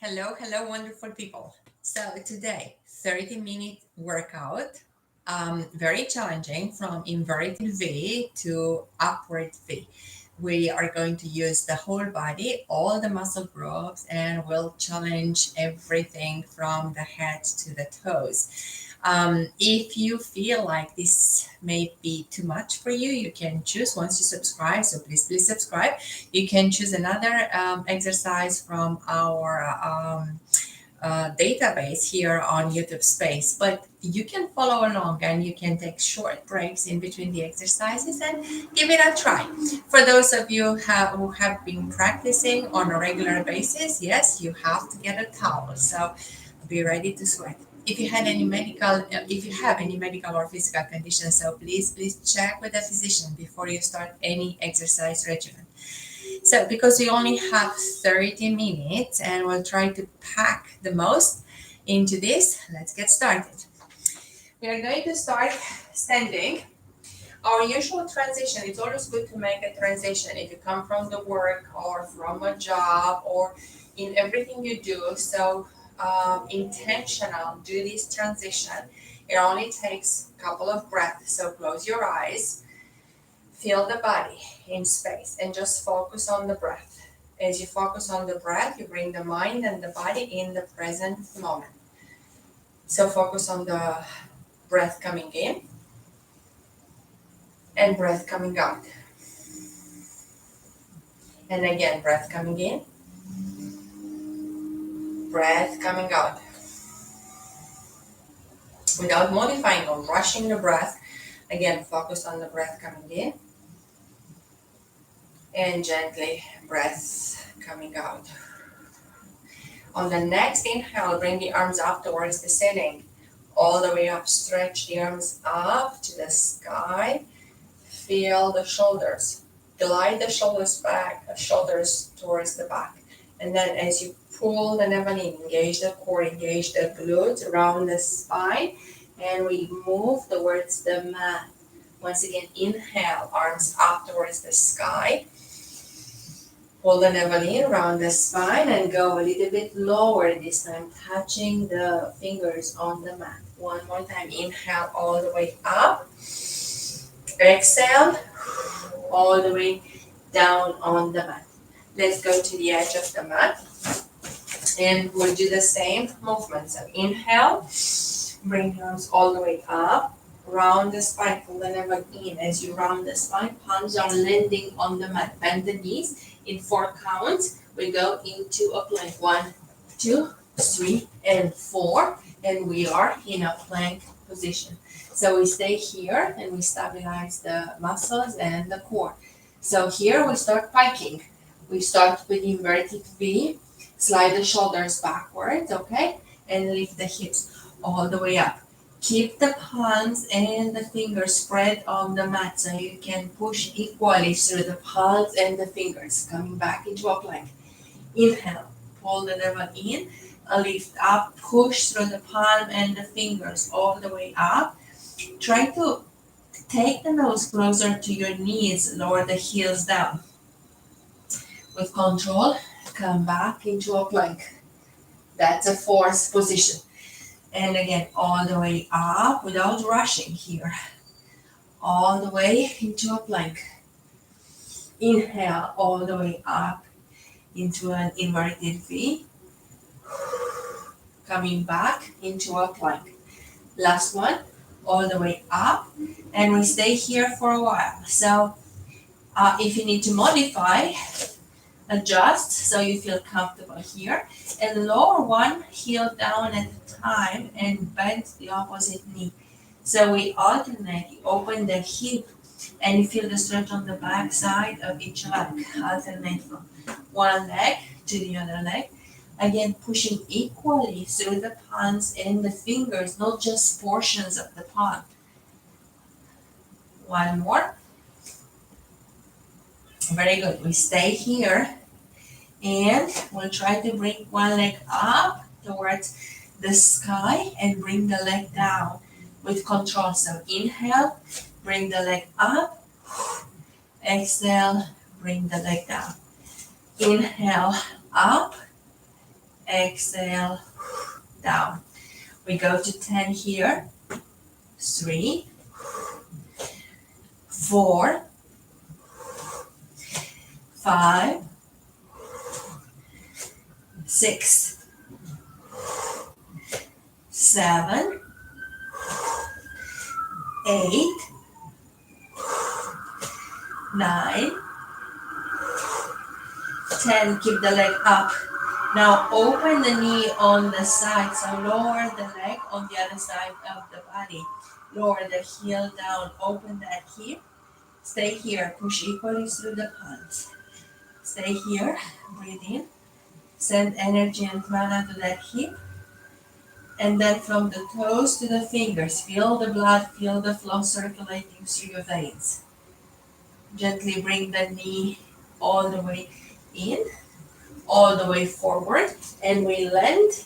Hello, wonderful people. So today, 30-minute workout, very challenging from inverted V to upward V. We are going to use the whole body, all the muscle groups, and we'll challenge everything from the head to the toes. If you feel like this may be too much for you, you can choose once you subscribe. So please subscribe. You can choose another exercise from our database here on YouTube Space, but you can follow along and you can take short breaks in between the exercises and give it a try. For those of you who have been practicing on a regular basis, yes, you have to get a towel. So be ready to sweat. If you have any medical or physical conditions, so please check with a physician before you start any exercise regimen. So because we only have 30 minutes and we'll try to pack the most into this, let's get started. We are going to start standing. Our usual transition, it's always good to make a transition if you come from the work or from a job or in everything you do. So intentional, do this transition. It only takes a couple of breaths. So close your eyes, feel the body in space and just focus on the breath. As you focus on the breath, you bring the mind and the body in the present moment. So focus on the breath coming in and breath coming out. And again, breath coming in, breath coming out. Without modifying or rushing the breath, again, focus on the breath coming in and gently breath coming out. On the next inhale, bring the arms up towards the ceiling. All the way up, stretch the arms up to the sky. Feel the shoulders. Glide the shoulders back, shoulders towards the back. And then as you pull the navel in, engage the core, engage the glutes around the spine. And we move towards the mat. Once again, inhale, arms up towards the sky. Pull the navel in around the spine and go a little bit lower this time, touching the fingers on the mat. One more time, inhale all the way up. Exhale, all the way down on the mat. Let's go to the edge of the mat. And we'll do the same movement. So inhale, bring the arms all the way up. Round the spine, pull the navel in. As you round the spine, palms are landing on the mat. Bend the knees. In 4 counts, we go into a plank. 1, 2, 3, and 4. And we are in a plank position. So we stay here and we stabilize the muscles and the core. So here we start piking. We start with inverted V. Slide the shoulders backwards, okay? And lift the hips all the way up. Keep the palms and the fingers spread on the mat so you can push equally through the palms and the fingers. Coming back into a plank. Inhale, pull the navel in, lift up, push through the palm and the fingers all the way up. Try to take the nose closer to your knees, lower the heels down. With control, come back into a plank. That's a force position. And again, all the way up without rushing here. All the way into a plank. Inhale all the way up into an inverted V. Coming back into a plank. Last one, all the way up. And we stay here for a while. So if you need to modify, adjust so you feel comfortable here. And lower one heel down at a time and bend the opposite knee. So we alternate, you open the hip and you feel the stretch on the back side of each leg. Alternate from one leg to the other leg. Again, pushing equally through the palms and the fingers, not just portions of the palm. One more. Very good. We stay here and we'll try to bring one leg up towards the sky and bring the leg down with control. So inhale, bring the leg up. Exhale, bring the leg down. Inhale, up. exhale, down. We go to 10 here. 3, 4, 5, 6, 7, 8, 9, 10. Keep the leg up. Now open the knee on the side. So lower the leg on the other side of the body. Lower the heel down. Open that hip. Stay here. Push equally through the palms. Stay here. Breathe in. Send energy and prana to that hip. And then from the toes to the fingers, feel the blood, feel the flow circulating through your veins. Gently bring the knee all the way in, all the way forward, and we land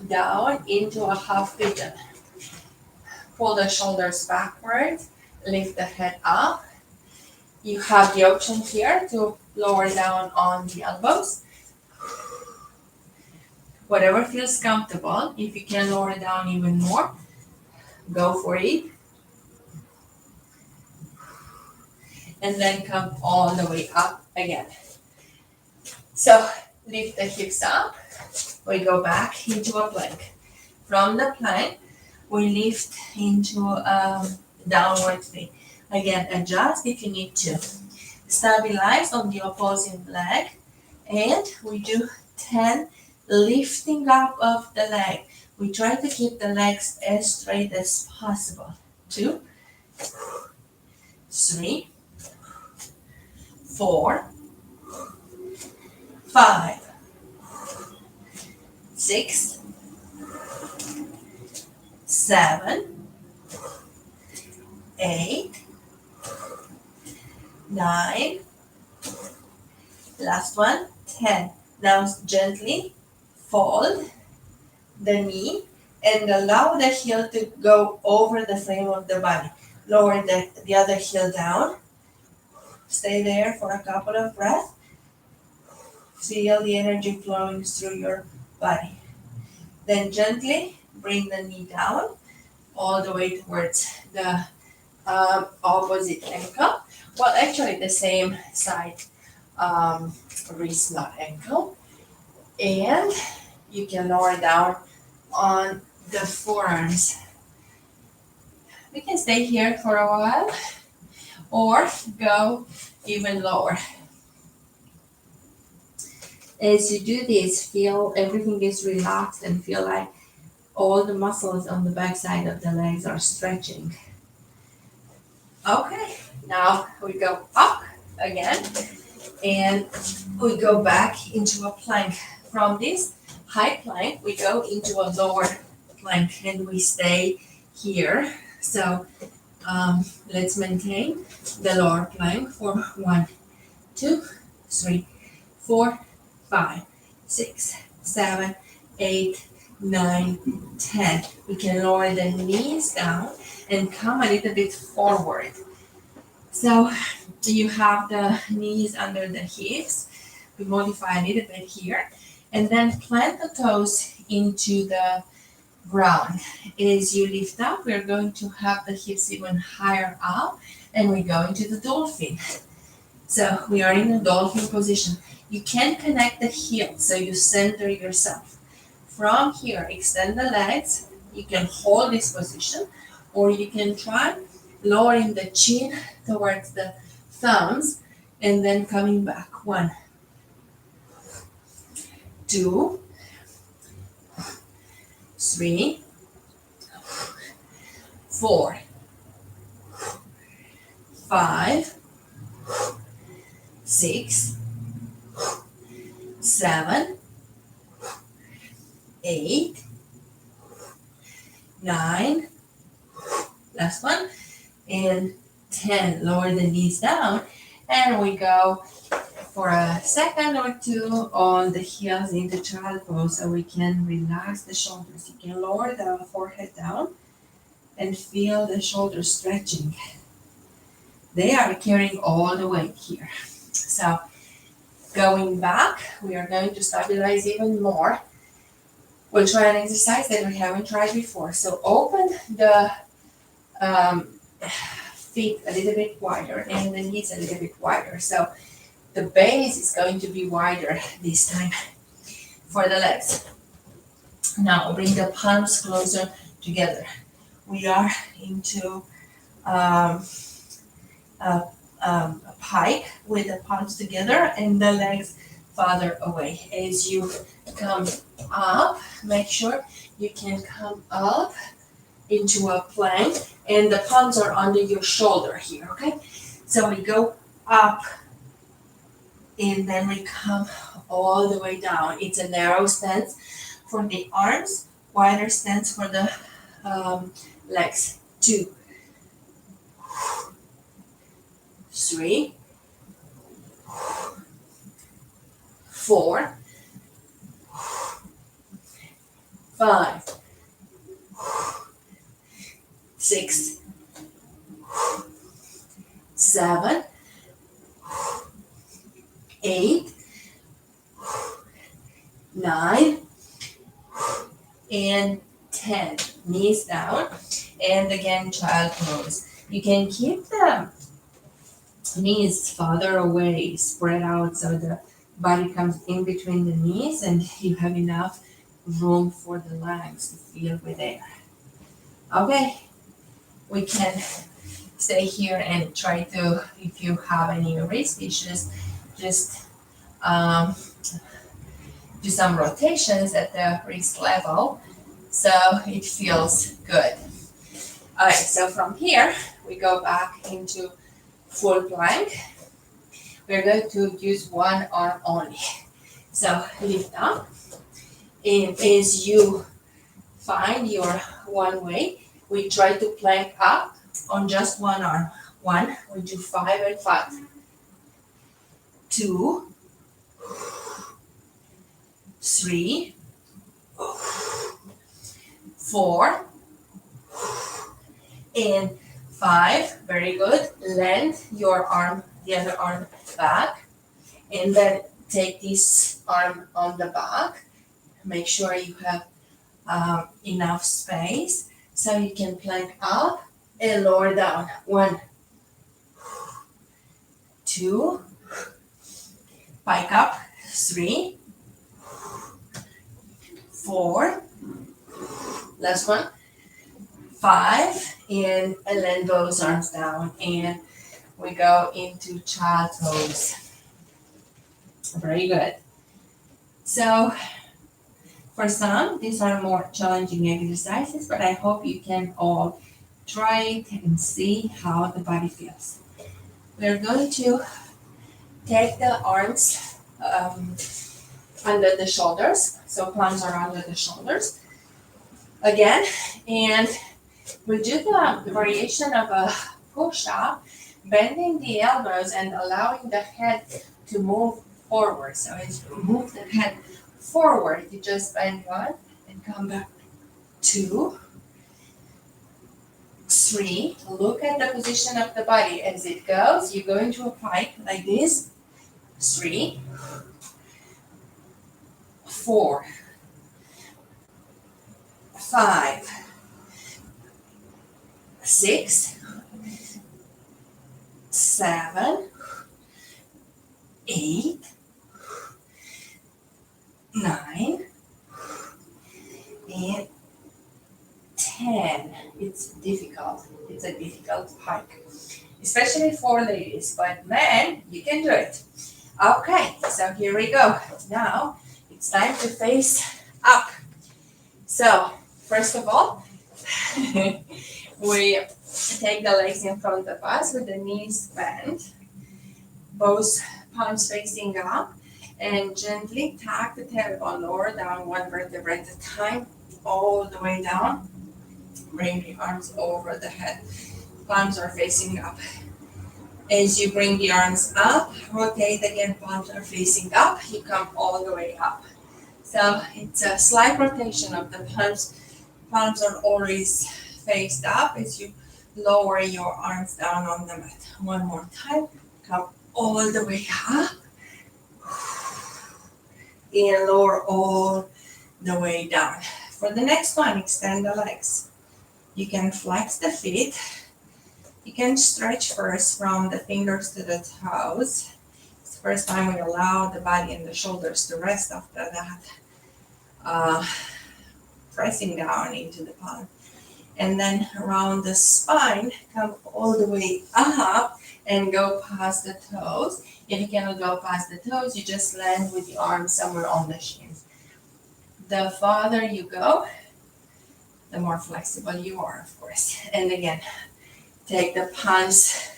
down into a half pigeon. Pull the shoulders backwards, lift the head up. You have the option here to lower down on the elbows. Whatever feels comfortable. If you can lower down even more, go for it. And then come all the way up again. So lift the hips up. We go back into a plank. From the plank, we lift into a downward tree. Again, adjust if you need to. Stabilize on the opposing leg. And we do 10 lifting up of the leg. We try to keep the legs as straight as possible. 2, 3, 4, 5, 6, 7, 8, 9, last one, 10. Now gently fold the knee and allow the heel to go over the frame of the body. Lower the other heel down. Stay there for a couple of breaths. Feel the energy flowing through your body. Then gently bring the knee down all the way towards the opposite ankle. Well, actually the same side wrist, not ankle. And you can lower down on the forearms. We can stay here for a while or go even lower. As you do this, feel everything is relaxed and feel like all the muscles on the back side of the legs are stretching. Okay, now we go up again and we go back into a plank. From this high plank, we go into a lower plank and we stay here. So let's maintain the lower plank for 1, 2, 3, 4, 5, 6, 7, 8, 9, 10. We can lower the knees down and come a little bit forward. So you have the knees under the hips. We modify a little bit here. And then plant the toes into the ground. As you lift up, we're going to have the hips even higher up. And we go into the dolphin. So we are in a dolphin position. You can connect the heels, so you center yourself. From here, extend the legs. You can hold this position, or you can try lowering the chin towards the thumbs and then coming back. 1, 2, 3, 4, 5, 6, 7, 8, 9, last one, and 10. Lower the knees down, and we go for a second or two on the heels into child pose so we can relax the shoulders. You can lower the forehead down and feel the shoulders stretching. They are carrying all the weight here. So Going back, we are going to stabilize even more. We'll try an exercise that we haven't tried before. So open the feet a little bit wider and the knees a little bit wider. So the base is going to be wider this time for the legs. Now bring the palms closer together. We are into a pike with the palms together and the legs farther away. As you come up, make sure you can come up into a plank and the palms are under your shoulder here, okay? So we go up and then we come all the way down. It's a narrow stance for the arms, wider stance for the legs. 2, 3, 4, 5, 6, 7, 8, 9, and 10. Knees down, and again, child pose. You can keep the knees farther away, spread out so the body comes in between the knees and you have enough room for the legs to feel with air. Okay, we can stay here and try to, if you have any wrist issues, just do some rotations at the wrist level so it feels good. All right, so from here, we go back into full plank. We're going to use one arm only. So lift up, and as you find your one way, we try to plank up on just one arm. 1, we do 5 and 5. 2, 3, 4, and 5. Very good. Lend your arm, the other arm back, and then take this arm on the back. Make sure you have enough space so you can plank up and lower down. 1, 2, pike up. 3, 4, last one, 5, and then those arms down, and we go into child pose. Very good. So for some, these are more challenging exercises, but I hope you can all try it and see how the body feels. We're going to take the arms under the shoulders, so palms are under the shoulders again, and we'll do the variation of a push-up, bending the elbows and allowing the head to move forward. So as you move the head forward, you just bend 1 and come back. 2, 3, look at the position of the body as it goes. You go into a pike like this. 3, 4, 5, 6, 7, 8, 9, and 10. It's difficult. It's a difficult pike, especially for ladies, but men, you can do it. Okay, so here we go. Now it's time to face up. So first of all, we take the legs in front of us with the knees bent, both palms facing up, and gently tuck the tailbone lower down 1 vertebra at a time, all the way down. Bring the arms over the head. Palms are facing up. As you bring the arms up, rotate again, palms are facing up, you come all the way up. So it's a slight rotation of the palms. Palms are always faced up as you lower your arms down on the mat. 1 more time, come all the way up. And lower all the way down. For the next one, extend the legs. You can flex the feet. You can stretch first from the fingers to the toes. It's the first time we allow the body and the shoulders to rest after that. Pressing down into the palm. And then around the spine, come all the way up and go past the toes. If you cannot go past the toes, you just land with the arms somewhere on the shins. The farther you go, the more flexible you are, of course. And again, take the palms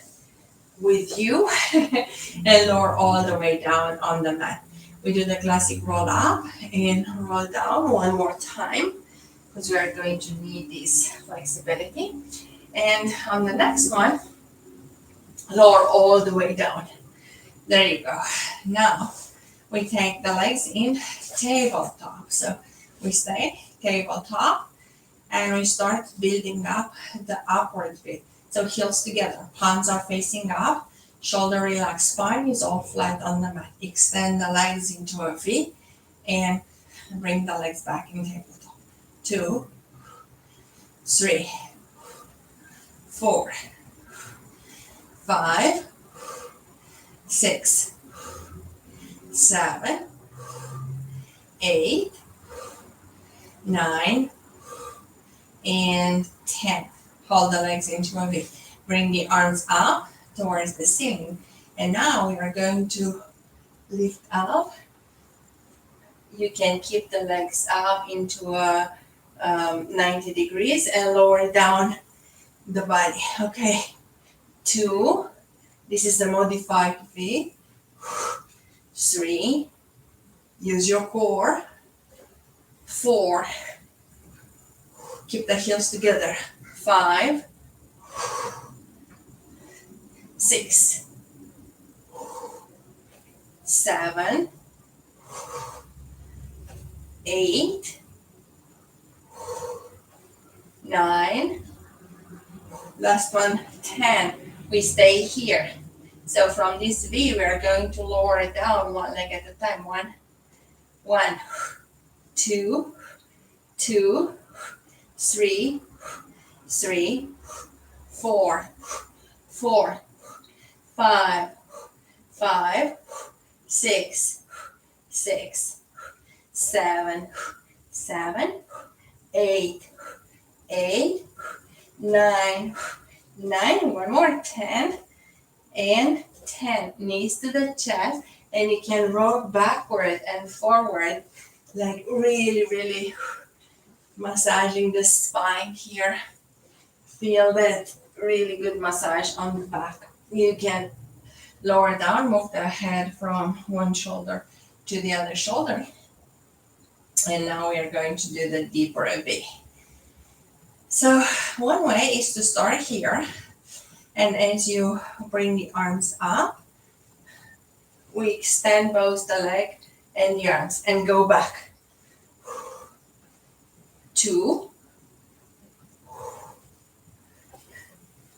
with you and lower all the way down on the mat. We do the classic roll up and roll down one more time, because we are going to need this flexibility. And on the next one, lower all the way down. There you go. Now, we take the legs in tabletop. So we stay tabletop, and we start building up the upward bit. So heels together, palms are facing up, shoulder relaxed, spine is all flat on the mat. Extend the legs into a V and bring the legs back in tabletop. 2, 3, 4, 5, 6, 7, 8, 9, and 10. Hold the legs into a V. Bring the arms up towards the ceiling. And now we are going to lift up. You can keep the legs up into a 90 degrees and lower down the body. Okay. 2. This is the modified V. 3. Use your core. 4. Keep the heels together. 5. 6. 7. 8. 9. Last one, 10. We stay here. So from this V, we are going to lower it down one leg at a time. 1, 2, 2, 3, 3, 4, 4, 5, 5, 6, 6, 7, 7, 8, 8, 9, 9, one more, 10, and 10. Knees to the chest, and you can rock backward and forward, like really, really massaging the spine here. Feel that really good massage on the back. You can lower down, move the head from one shoulder to the other shoulder. And now we are going to do the deeper V. So one way is to start here. And as you bring the arms up, we extend both the leg and the arms and go back. 2,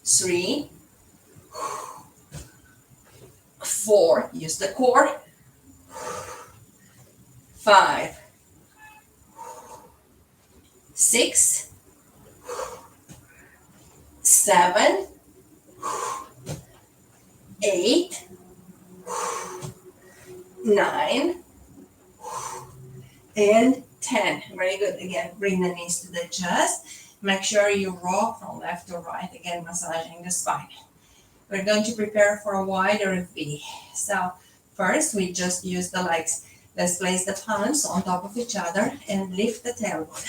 3, 4, use the core. 5, 6, 7, 8, 9, and 10. Very good. Again, bring the knees to the chest. Make sure you rock from left to right. Again, massaging the spine. We're going to prepare for a wider V. So first, we just use the legs. Let's place the palms on top of each other and lift the tailbone.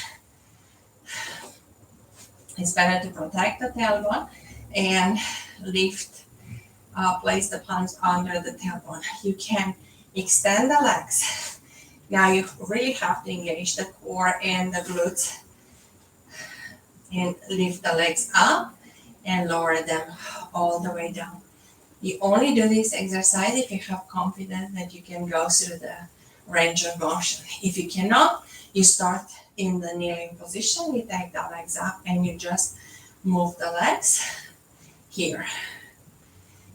It's better to protect the tailbone and lift, place the palms under the tailbone. You can extend the legs. Now you really have to engage the core and the glutes and lift the legs up and lower them all the way down. You only do this exercise if you have confidence that you can go through the range of motion. If you cannot, you start in the kneeling position, you take the legs up and you just move the legs here.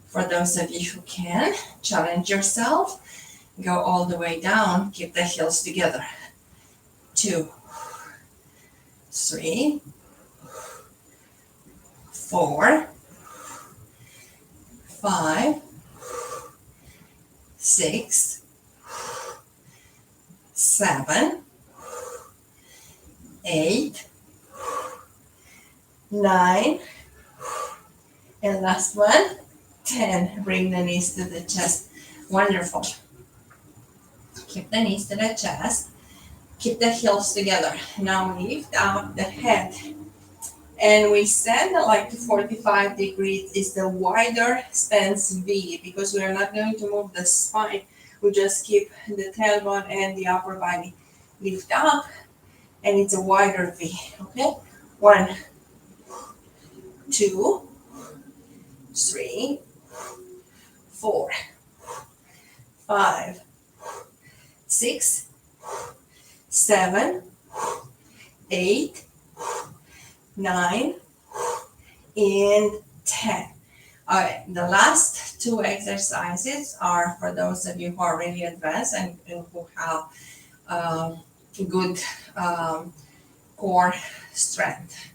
For those of you who can, challenge yourself Go all the way down. Keep the heels together. 2, 3, 4, 5, 6, 7, 8, 9, and last one, 10. Bring the knees to the chest. Wonderful. Keep the knees to the chest. Keep the heels together. Now lift up the head. And we send like to 45 degrees is the wider stance V, because we are not going to move the spine. We just keep the tailbone and the upper body lift up, and it's a wider V. Okay? 1, 2, 3, 4, 5, 6, 7, 8, 9, and 10. All right, the last two exercises are for those of you who are really advanced and who have good core strength.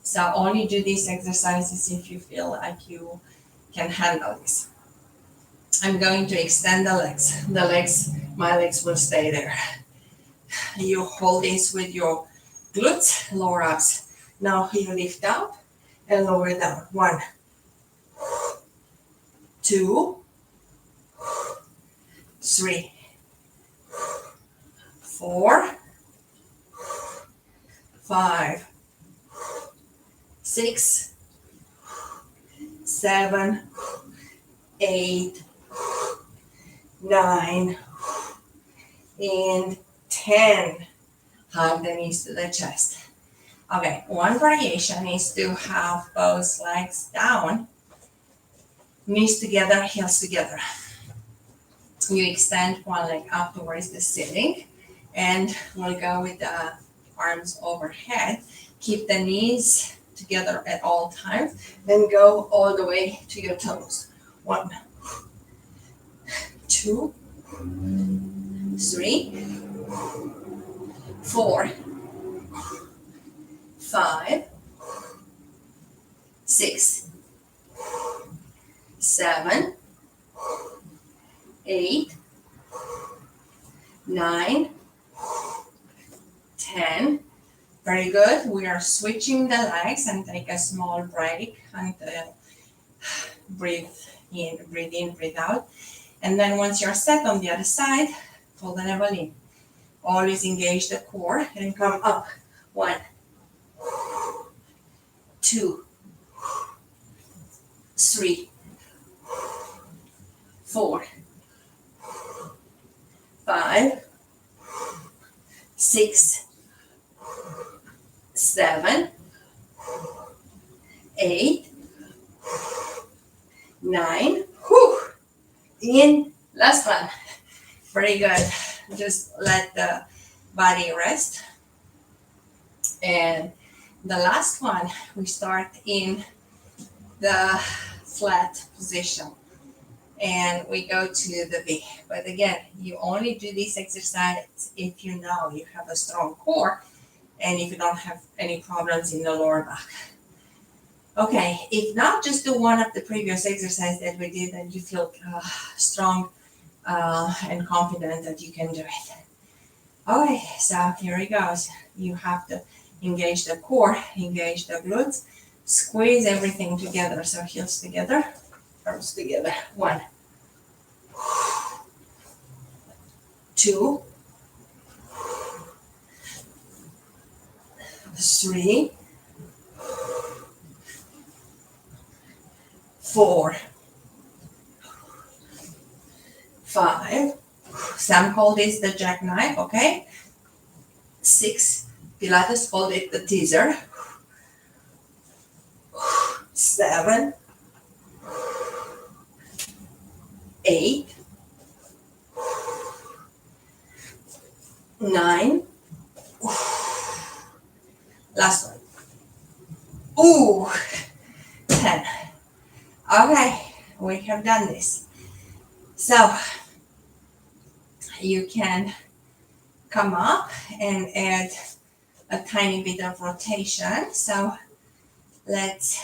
So only do these exercises if you feel like you can handle this. I'm going to extend the legs. My legs will stay there. You hold this with your glutes, lower abs. Now you lift up and lower down. 1, 2, 3, 4, 5, 6, 7, 8, 9, and 10. Hug the knees to the chest. Okay, one variation is to have both legs down, knees together, heels together. You extend one leg up towards the ceiling, and we'll go with the arms overhead. Keep the knees together at all times, then go all the way to your toes. 1, 2, 3, 4, 5, 6, 7, 8, 9, 10. Very good. We are switching the legs, and take a small break until breathe in, breathe out. And then once you're set on the other side, pull the navel in. Always engage the core and come up. 1, 2, 3, 4, 5, 6, 7, 8, 9. Whew. In. Last one. Very good. Just let the body rest. And the last one, we start in the flat position. And we go to the V. But again, you only do this exercise if you know you have a strong core and if you don't have any problems in the lower back. Okay, if not, just do one of the previous exercises that we did and you feel strong and confident that you can do it. Okay, so here it goes. You have to engage the core, engage the glutes, squeeze everything together. So heels together, arms together. 1, 2, 3, 4, 5. Some call this the jackknife, okay? 6. Pilates called it the teaser. 7, 8, 9. Last one. Ooh, 10. Okay, we have done this. So you can come up and add a tiny bit of rotation. So let's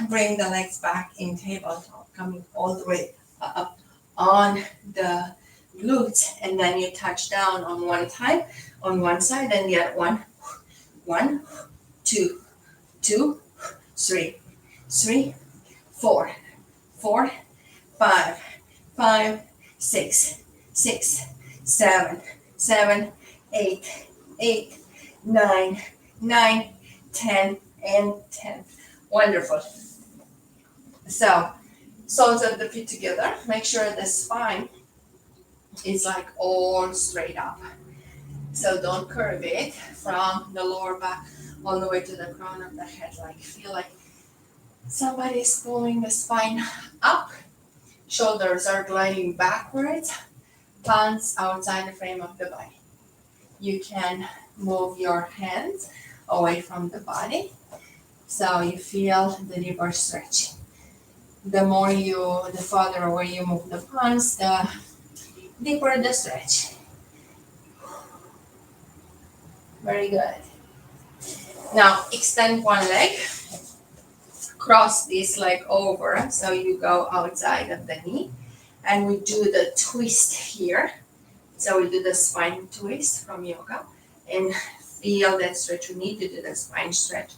bring the legs back in tabletop, coming all the way up on the glutes, and then you touch down on one side and the other one. 1, 2, 2, 3, 3, 4, 4, 5, 5, 6, 6, 7, 7, 8, 8, 9, 9, 10, and 10. Wonderful. So, soles of the feet together. Make sure the spine is like all straight up. So don't curve it from the lower back all the way to the crown of the head. Like feel like somebody is pulling the spine up. Shoulders are gliding backwards. Palms outside the frame of the body. You can move your hands away from the body, so you feel the deeper stretch. The farther away you move the palms, the deeper the stretch. Very good. Now extend one leg, cross this leg over, so you go outside of the knee, and we do the twist here. So we do the spine twist from yoga, and feel that stretch. You need to do the spine stretch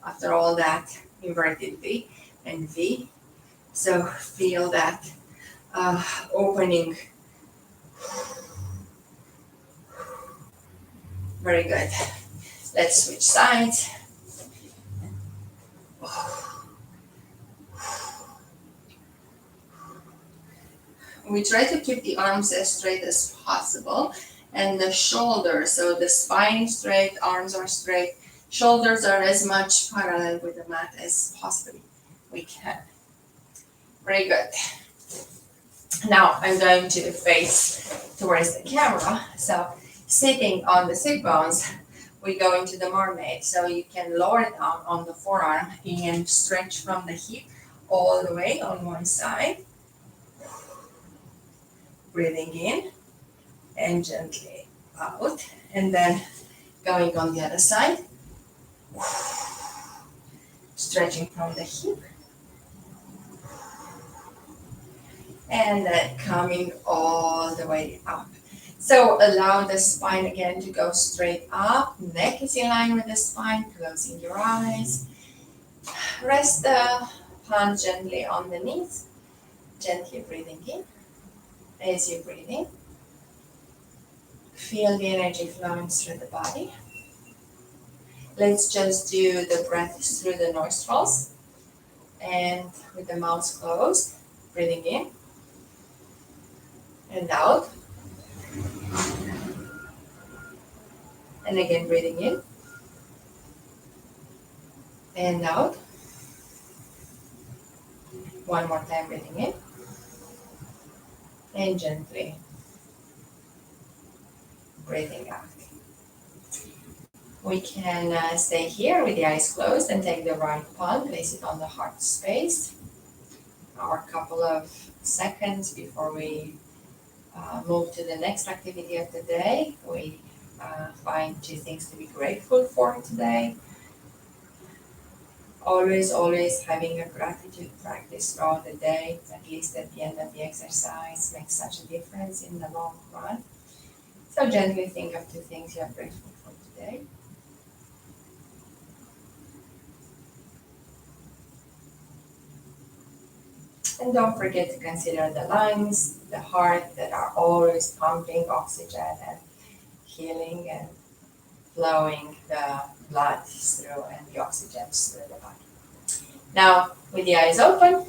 after all that inverted V and V. So feel that opening. Very good. Let's switch sides. We try to keep the arms as straight as possible, and the shoulders, so the spine is straight, arms are straight, shoulders are as much parallel with the mat as possibly we can. Very good. Now I'm going to face towards the camera. So sitting on the sit bones, we go into the mermaid. So you can lower down on the forearm and stretch from the hip all the way on one side. Breathing in and gently out, and then going on the other side, stretching from the hip, and then coming all the way up. So allow the spine again to go straight up, neck is in line with the spine, closing your eyes. Rest the palms gently on the knees, gently breathing in. As you're breathing, feel the energy flowing through the body. Let's just do the breath through the nostrils and with the mouth closed, breathing in and out. And again, breathing in and out. One more time, breathing in. And gently breathing out. We can stay here with the eyes closed and take the right palm, place it on the heart space. Our couple of seconds before we move to the next activity of the day. We find 2 things to be grateful for today. Always having a gratitude practice throughout the day, at least at the end of the exercise, makes such a difference in the long run. So gently think of 2 things you are grateful for today. And don't forget to consider the lungs, the heart that are always pumping oxygen and healing and flowing the blood through and the oxygen through the body. Now, with the eyes open,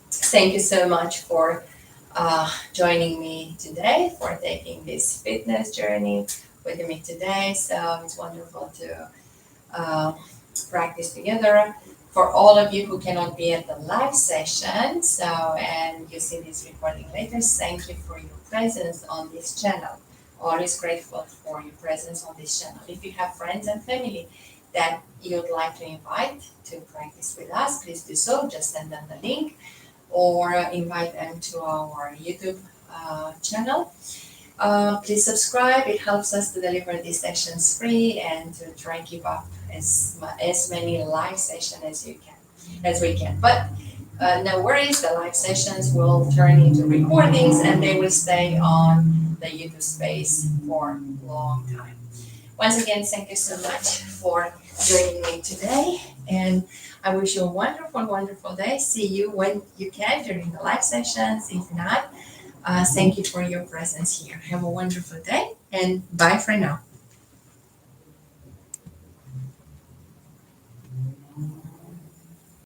thank you so much for joining me today, for taking this fitness journey with me today. So it's wonderful to practice together. For all of you who cannot be at the live session, and you see this recording later, thank you for your presence on this channel. Always grateful for your presence on this channel. If you have friends and family that you'd like to invite to practice with us, please do so. Just send them the link or invite them to our YouTube channel. Please subscribe. It helps us to deliver these sessions free and to try and keep up as many live sessions as we can. But no worries, the live sessions will turn into recordings and they will stay on the YouTube space for a long time. Once again, thank you so much for joining me today, and I wish you a wonderful, wonderful day. See you when you can during the live sessions. If not, thank you for your presence here. Have a wonderful day, and bye for now.